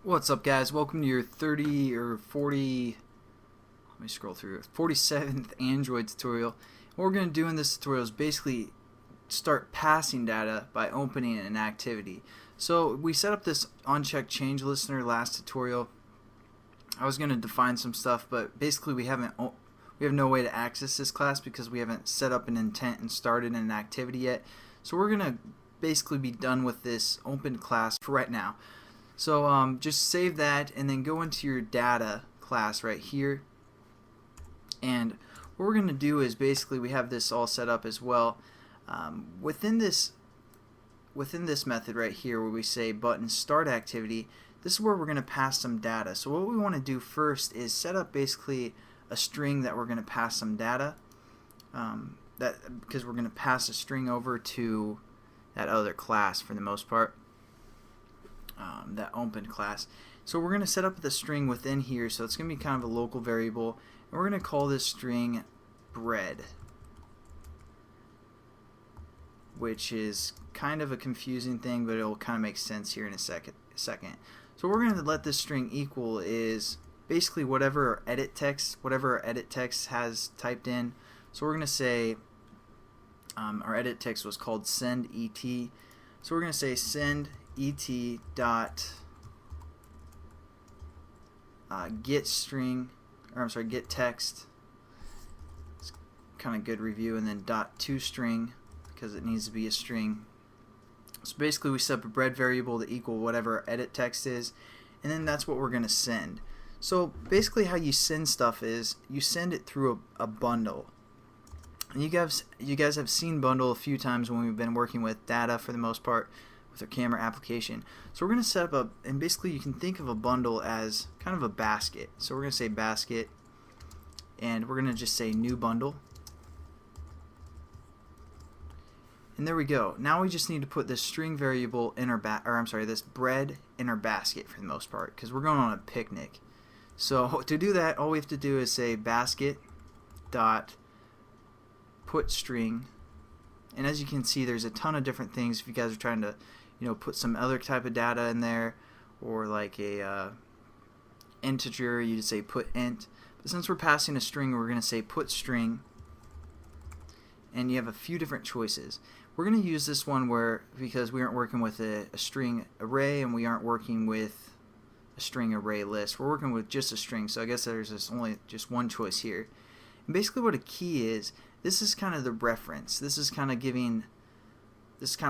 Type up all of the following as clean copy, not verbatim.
What's up, guys? Welcome to your 30 or 40, let me scroll through, 47th Android tutorial. What we're going to do in this tutorial is basically start passing data by opening an activity. So we set up this unchecked change listener last tutorial. I was going to define some stuff, but basically we have no way to access this class because we haven't set up an intent and started an activity yet. So we're going to basically be done with this open class for right now. So just save that and then go into your data class right here, and what we're going to do is basically we have this all set up as well. Within this method right here where we say button start activity, this is where we're going to pass some data. So what we want to do first is set up basically a string that we're going to pass some data, because we're going to pass a string over to that other class for the most part. That open class. So we're going to set up the string within here, so it's going to be kind of a local variable, and we're going to call this string bread, which is kind of a confusing thing, but it'll kind of make sense here in a second. So we're going to let this string equal is basically whatever our edit text has typed in. So we're going to say our edit text was called send et, so we're going to say send et dot get string, or I'm sorry, get text. It's kind of good review, and then dot to string because it needs to be a string. So basically we set up a bread variable to equal whatever our edit text is, and then that's what we're going to send. So basically how you send stuff is you send it through a bundle. And you guys have seen bundle a few times when we've been working with data for the most part with our camera application. So we're going to set up and basically you can think of a bundle as kind of a basket. So we're going to say basket, and we're going to just say new bundle. And there we go. Now we just need to put this string variable in our this bread in our basket for the most part, because we're going on a picnic. So to do that, all we have to do is say basket dot put string, and as you can see there's a ton of different things if you guys are trying to put some other type of data in there, or like a integer, you just say put int. But since we're passing a string, we're going to say put string, and you have a few different choices. We're going to use this one because we aren't working with a string array and we aren't working with a string array list. We're working with just a string, so I guess there's only just one choice here. And basically what a key is, this is kind of the reference. This is kind of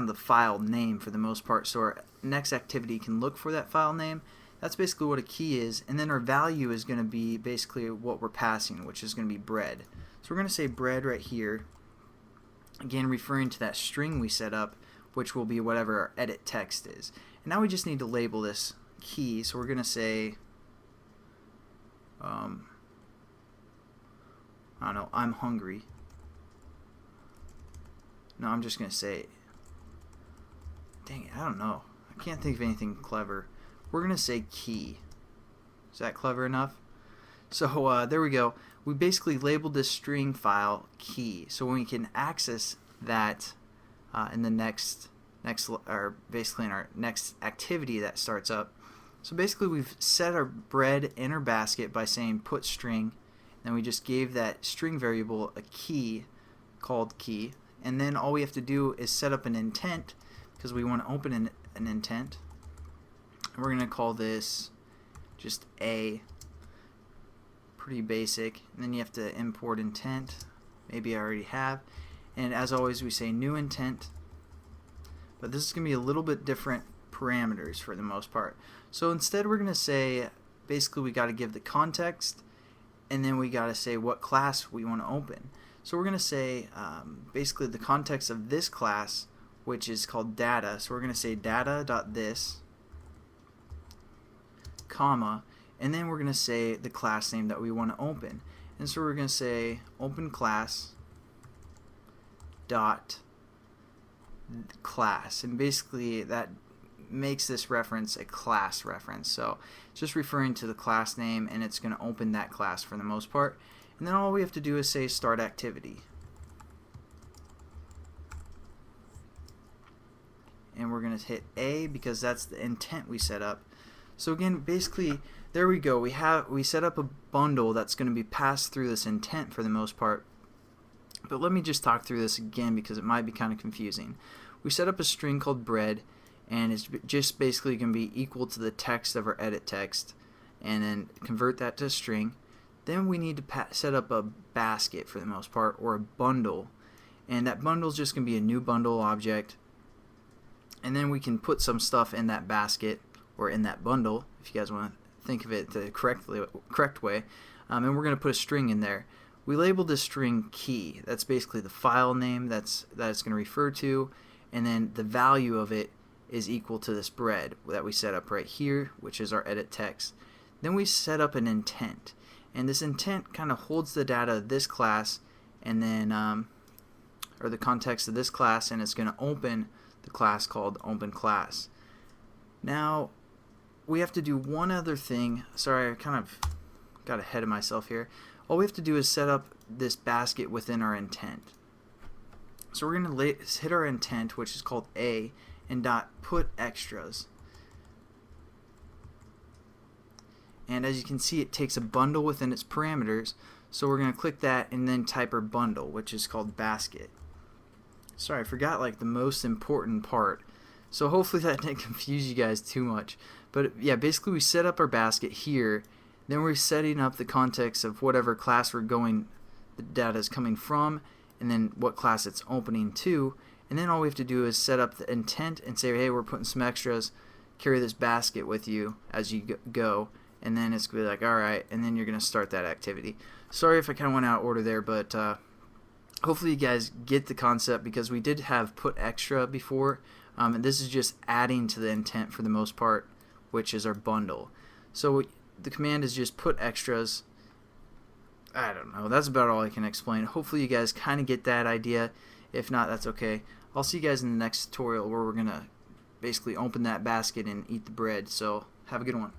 the file name for the most part, so our next activity can look for that file name. That's basically what a key is, and then our value is going to be basically what we're passing, which is going to be bread. So we're going to say bread right here, again referring to that string we set up, which will be whatever our edit text is. And now we just need to label this key, so we're going to say I don't know, I'm hungry. No, I'm just going to say, dang it, I don't know. I can't think of anything clever. We're going to say key. Is that clever enough? So there we go. We basically labeled this string file key. So when we can access that in the next or basically in our next activity that starts up. So basically we've set our bread in our basket by saying put string. Then we just gave that string variable a key called key, and then all we have to do is set up an intent because we want to open an intent. We're going to call this just A, pretty basic, and then you have to import intent. Maybe I already have, and as always we say new intent, but this is going to be a little bit different parameters for the most part. So instead we're going to say basically we got to give the context, and then we got to say what class we want to open. So we're going to say basically the context of this class, which is called data. So we're going to say data.this, comma, and then we're going to say the class name that we want to open. And so we're going to say open class dot class, and basically that makes this reference a class reference. So it's just referring to the class name, and it's going to open that class for the most part. And then all we have to do is say start activity. And we're going to hit A because that's the intent we set up. So again, basically, there we go. We set up a bundle that's going to be passed through this intent for the most part. But let me just talk through this again because it might be kind of confusing. We set up a string called bread, and it's just basically going to be equal to the text of our edit text, and then convert that to a string. Then we need to set up a basket for the most part, or a bundle, and that bundle is just going to be a new bundle object, and then we can put some stuff in that basket or in that bundle if you guys want to think of it the correct way, and we're going to put a string in there. We labeled this string key. That's basically the file name that it's going to refer to, and then the value of it is equal to this bread that we set up right here, which is our edit text. Then we set up an intent, and this intent kind of holds the data of this class, and then or the context of this class, and it's going to open the class called openClass. Now we have to do one other thing. Sorry, I kind of got ahead of myself here. All we have to do is set up this basket within our intent. So we're going to hit our intent, which is called A, and put extras. And as you can see, it takes a bundle within its parameters. So we're going to click that and then type our bundle, which is called basket. Sorry, I forgot like the most important part. So hopefully that didn't confuse you guys too much. But yeah, basically we set up our basket here. Then we're setting up the context of whatever class the data is coming from, and then what class it's opening to. And then all we have to do is set up the intent and say, hey, we're putting some extras. Carry this basket with you as you go. And then it's going to be like, alright, and then you're going to start that activity. Sorry if I kind of went out of order there, but hopefully you guys get the concept, because we did have put extra before. And this is just adding to the intent for the most part, which is our bundle. So the command is just put extras. I don't know. That's about all I can explain. Hopefully you guys kind of get that idea. If not, that's okay. I'll see you guys in the next tutorial where we're going to basically open that basket and eat the bread. So have a good one.